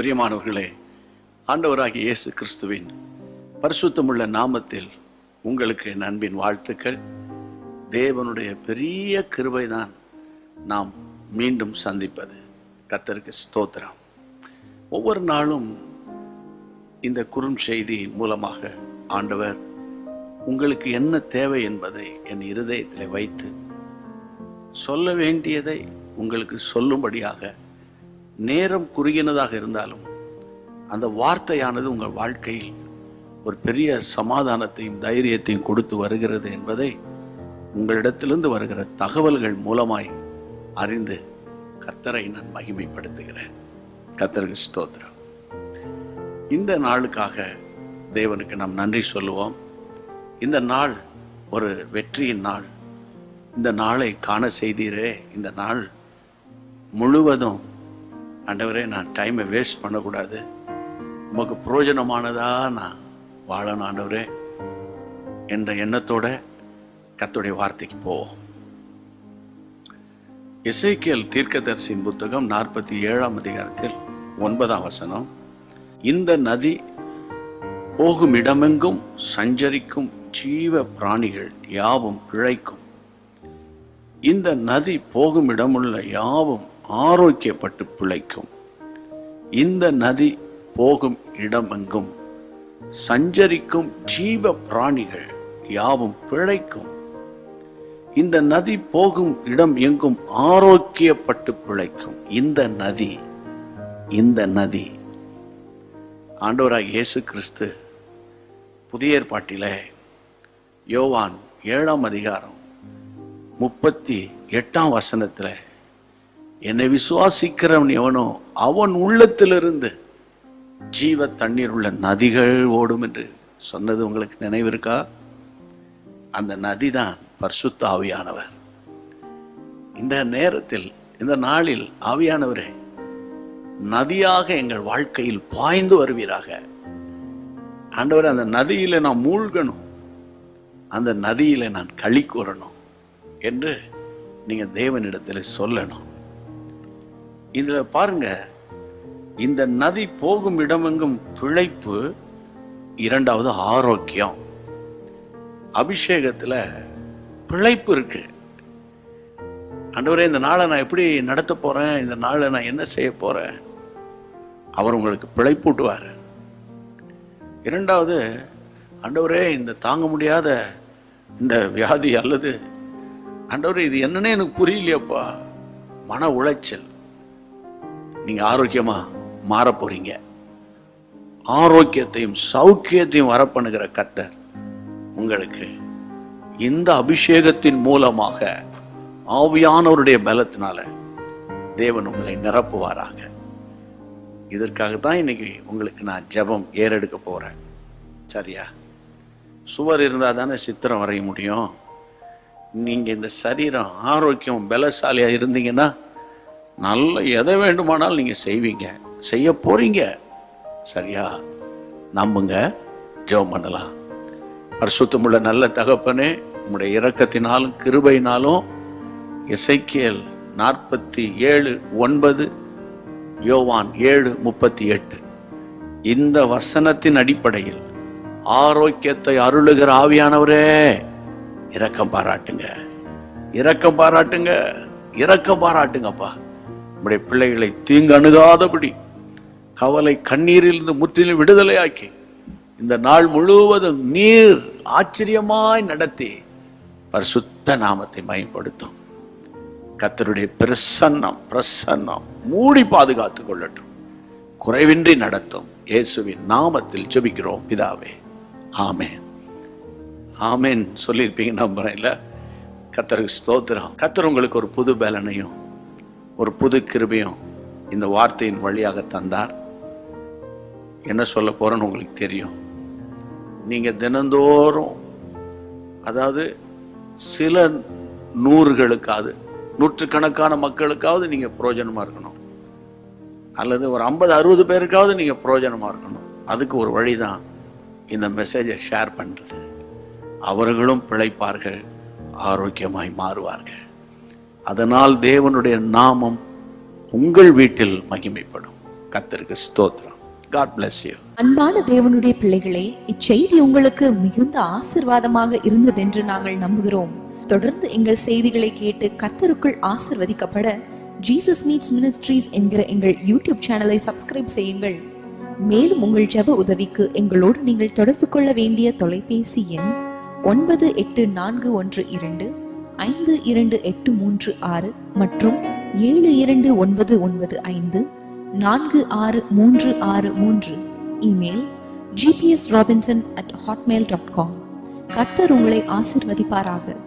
பிரியமானவர்களே, ஆண்டவராகிய இயேசு கிறிஸ்துவின் பரிசுத்தமுள்ள நாமத்தில் உங்களுக்கு என் அன்பின் வாழ்த்துக்கள். தேவனுடைய பெரிய கிருபைதான் நாம் மீண்டும் சந்திப்பது. கர்த்தருக்கு ஸ்தோத்திரம். ஒவ்வொரு நாளும் இந்த குறுஞ்செய்தியின் மூலமாக ஆண்டவர் உங்களுக்கு என்ன தேவை என்பதை என் இருதயத்தில் வைத்து சொல்ல வேண்டியதை உங்களுக்கு சொல்லும்படியாக, நேரம் குறுகினதாக இருந்தாலும் அந்த வார்த்தையானது உங்கள் வாழ்க்கையில் ஒரு பெரிய சமாதானத்தையும் தைரியத்தையும் கொடுத்து வருகிறது என்பதை உங்களிடத்திலிருந்து வருகிற தகவல்கள் மூலமாய் அறிந்து கர்த்தரை நான் மகிமைப்படுத்துகிறேன். கர்த்தருக்கு ஸ்தோத்திரம். இந்த நாளுக்காக தேவனுக்கு நாம் நன்றி சொல்லுவோம். இந்த நாள் ஒரு வெற்றியின் நாள். இந்த நாளை காண செய்தீரே, இந்த நாள் முழுவதும் ஆண்டவரே நான் டைமை வேஸ்ட் பண்ணக்கூடாது, உமக்கு பிரயோஜனமானதா நான் வாழணும் ஆண்டவரே என்ற எண்ணத்தோட கர்த்தருடைய வார்த்தைக்கு போவோம். எசேக்கியேல் தீர்க்கதரிசியின் புத்தகம் 47ஆம் அதிகாரத்தில் 9ஆம் வசனம், இந்த நதி போகும் இடமெங்கும் சஞ்சரிக்கும் ஜீவ பிராணிகள் யாவும் பிழைக்கும். இந்த நதி போகும் இடமுள்ள யாவும் ஆரோக்கியப்பட்டு பிழைக்கும். இந்த நதி போகும் இடமெங்கும் சஞ்சரிக்கும் ஜீவ பிராணிகள் யாவும் பிழைக்கும். இந்த நதி போகும் இடம் எங்கும் ஆரோக்கியப்பட்டு பிழைக்கும். இந்த நதி ஆண்டவராகிய இயேசு கிறிஸ்து புதிய ஏற்பாட்டிலே யோவான் 7ஆம் அதிகாரம் 38ஆம் வசனத்தில், என்னை விசுவாசிக்கிறவன் எவனோ அவன் உள்ளத்திலிருந்து ஜீவ தண்ணீர் உள்ள நதிகள் ஓடும் என்று சொன்னது உங்களுக்கு நினைவிருக்கா? அந்த நதிதான் பரிசுத்த ஆவியானவர். இந்த நேரத்தில், இந்த நாளில் ஆவியானவரே நதியாக எங்கள் வாழ்க்கையில் பாய்ந்து வருவீராக. ஆண்டவர், அந்த நதியில நான் மூழ்கணும், அந்த நதியில நான் களி கூறணும் என்று நீங்க தேவனிடத்தில் சொல்லணும். இதுல பாருங்க, இந்த நதி போகும் இடமெங்கும் பிழைப்பு, இரண்டாவது ஆரோக்கியம். அபிஷேகத்துல பிழைப்பு இருக்கு. ஆண்டவரே, இந்த நாளை நான் எப்படி நடத்த போறேன், இந்த நாளை நான் என்ன செய்ய போறேன், அவர் உங்களுக்கு பிழைப்பூட்டுவார். இரண்டாவது, ஆண்டவரே இந்த தாங்க முடியாத இந்த வியாதி அல்லது ஆண்டவரே இது என்னன்னே எனக்கு புரியலையப்பா, மன உளைச்சல், நீங்க ஆரோக்கியமா மாற போறீங்க. ஆரோக்கியத்தையும் சௌக்கியத்தையும் வரப்பண்ணுகிற கர்த்தர் உங்களுக்கு இந்த அபிஷேகத்தின் மூலமாக ஆவியானவருடைய பலத்தினால தேவன் உங்களை நிரப்புவாராக. இதற்காகத்தான் இன்னைக்கு உங்களுக்கு நான் ஜெபம் ஏறெடுக்க போறேன். சரியா? சுவர் இருந்தால் தானே சித்திரம் வரைய முடியும். நீங்க இந்த சரீரம் ஆரோக்கியம் பலசாலியா இருந்தீங்கன்னா நல்ல எதை வேண்டுமானால் நீங்க செய்வீங்க, செய்ய போறீங்க. சரியா? நம்புங்க, ஜெபம் பண்ணலாம். பரிசுத்தமுள்ள நல்ல தகப்பனே, உம்முடைய இரக்கத்தினாலும் கிருபையினாலும் எசேக்கியேல் 47:9, யோவான் 7:38 இந்த வசனத்தின் அடிப்படையில் ஆரோக்கியத்தை அருளுகிற ஆவியானவரே இரக்கம் பாராட்டுங்க, இரக்கம் பாராட்டுங்க, இரக்கம் பாராட்டுங்கப்பா. உம்முடைய பிள்ளைகளை தீங்கு அணுகாதபடி கவலை கண்ணீரிலிருந்து முற்றிலும் விடுதலையாக்கி இந்த நாள் முழுவதும் நீர் ஆச்சரியமாய் நடத்தி பரிசுத்த நாமத்தை மகிமைப்படுத்தும். கர்த்தருடைய பிரசன்னம் மூடி பாதுகாத்து கொள்ளட்டும், குறைவின்றி நடத்தும். இயேசுவின் நாமத்தில் ஜெபிக்கிறோம் பிதாவே, ஆமென். ஆமென் சொல்லியிருப்பீங்க நம்புறேன் இல்ல? கர்த்தருக்கு ஸ்தோத்திரம். கர்த்தர் உங்களுக்கு ஒரு புது பலனையும் ஒரு புது கிருபையும் இந்த வார்த்தையின் வழியாக தந்தார். என்ன சொல்ல போறேன்னு உங்களுக்கு தெரியும். நீங்க தினந்தோறும், அதாவது சில நூறுகளுக்காவது, நூற்றுக்கணக்கான மக்களுக்காவது நீங்க பிரயோஜனமா இருக்கணும், அல்லது ஒரு 50-60 பேருக்காவது நீங்க பிரயோஜனமா இருக்கணும். அதுக்கு ஒரு வழிதான் இந்த மெசேஜை ஷேர் பண்றது. அவர்களும் பிழைப்பார்கள், ஆரோக்கியமாய் மாறுவார்கள். அதனால் தேவனுடைய நாமம் உங்கள் வீட்டில் மகிமைப்படும். கர்த்தருக்கு ஸ்தோத்திரம். God bless you. அன்பான தேவனுடைய பிள்ளைகளே, இச்செய்தி உங்களுக்கு மிகுந்த ஆசீர்வாதமாக இருந்ததென்று நாங்கள் நம்புகிறோம். தொடர்ந்து எங்கள் செய்திகளை கேட்டு கர்த்தருக்குள் ஆசீர்வதிக்கப்பட ஜீசஸ் மீட்ஸ் மினிஸ்ட்ரீஸ் என்கிற எங்கள் யூடியூப் சேனலை சப்ஸ்கிரைப் செய்யுங்கள். மேலும் உங்கள் ஜெப உதவிக்கு எங்களோடு நீங்கள் தொடர்பு கொள்ள வேண்டிய தொலைபேசி எண் 9842252836 மற்றும் 7299546363. Email gpsrobinson@hotmail.com. கர்த்தர் உங்களை ஆசீர்வதிப்பாராக.